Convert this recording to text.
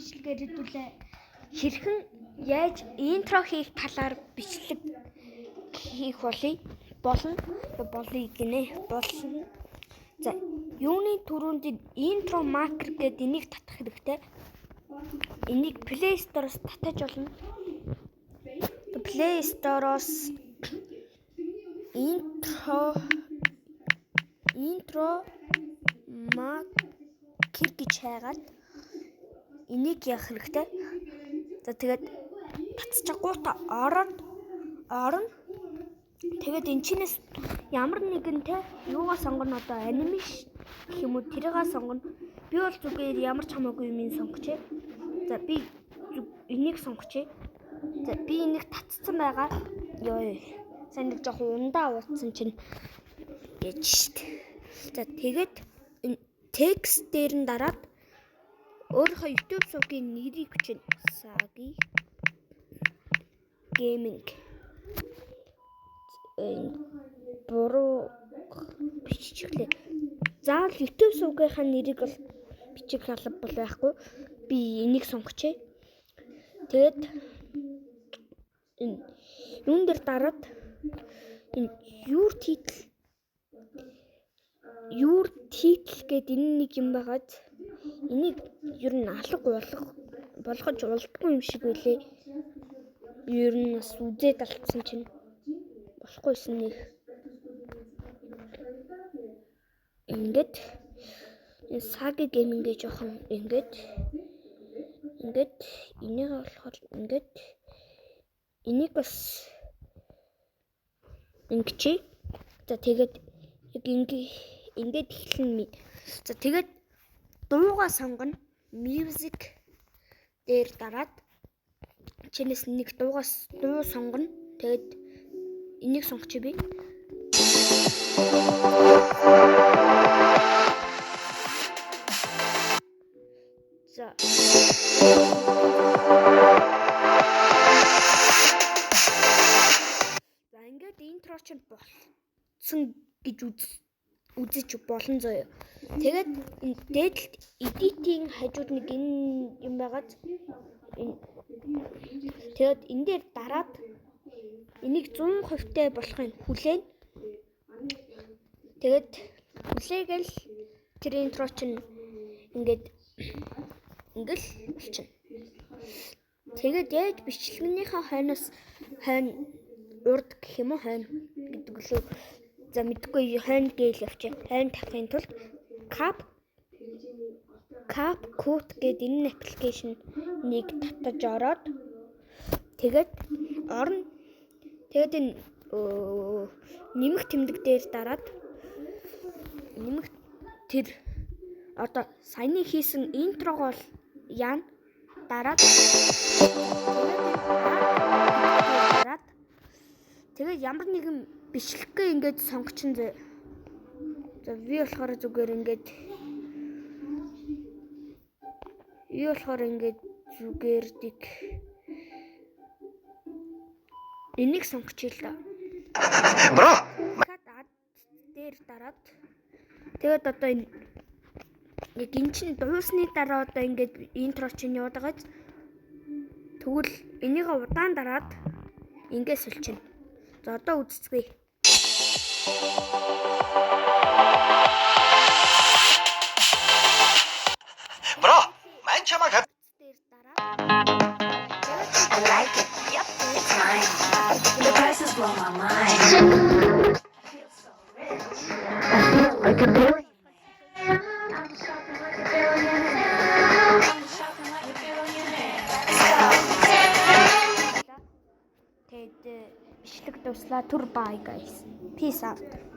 бичлэгээр хэдүүлээ хэрхэн яаж интро хийх талаар бичлэг хийх болно гинэ. За юуны түрүүнд интро маркер гэдэг энийг татах хэрэгтэй. Энийг Play Store-оос татаж болно. Play Store-оос интро маркер гэж хайгаад энийг яах хэрэгтэй. За тэгээд татчихгүйта орно. Тэгээд энэ чинээс ямар нэгэнтэй юугаа сонгоно одоо анимашн гэх юм уу тэрийгээ сонгоно. Би бол зүгээр ямар ч хамаагүй юм сонгочихъя. За би энийг сонгочихъя. За би энийг татцсан байгаа. Сайн нэг жоохон ундаа уулцсан чинь гэж штт. За тэгээд текст дээр нь дараад өөрийнхөө YouTube сувгийн нэрийг бичнэ. Sagi Gaming. Буруу биччихлээ. Заавал YouTube сувгийнхаа нэрийг бол бичих алба бол байхгүй. Би энийг сонгочихъя. Тэгээд энэ юун дээр дараад энэ your title гэдэг энэ нэг юм байгаад энийг ер нь алга болгож болдгүй юм шиг байлээ. Ер нь бас үзээд алдсан чинь болохгүйсэн нэг. Ингээд Sagi Gaming гэж жоохон ингээд энийг болохоор ингээд энийг бас ингэж. За тэгээд яг ингээд эхлэн. За тэгээд дуугаа сонгоно. Music дээр дараад чинээс нэг дуу сонгоно. Тэгээд энийг сонгочих би. За ингээд интро ч болсон гэж үзэж болно заяа. Тэгээд энэ дээдлт эдитийн хажууд нэг энэ юм байгаад тэгээд энэ дээр дараад энийг 100% болохыг хүлээн. Тэгээд хүлээгээл тэр интро чинь ингээд болчихно. Тэгээд яаж бичлэгнийхаа хойно урд гэх юм уу хойно гэдэг лөө. За мэдгүй хойно гээл явчих. Хойно тавихын тулд CapCut гэдэг энэ аппликейшнийг татаж ороод тэгээд орно. Тэгээд энэ нэмэх тэмдэг дээр дараад тэр одоо саяны хийсэн интрого бол яана дараад тэгээд ямар нэгэн бичлэгээ ингээд сонгочин зэ. За би болохоор зүгээр ингээд зүгээрдэг энийг сонгочих л да. Бро. Дээр дараад тэгээд одоо энэ яг эн чинь дуусны дараа одоо ингээд интро чинь яваад байгаа. Тэгвэл энийг удаан дараад ингээд сольчихно. За одоо үзцгээе. Бро, мань чамаг дээр дараа I like it. Yep, it's mine. The prices blow my mind. I feel so rich. I feel like a billionaire. I'm shopping like a billionaire. I'm shopping like a billionaire. тэгээд бичлэг дуслаа. Түр бай guys. Peace out.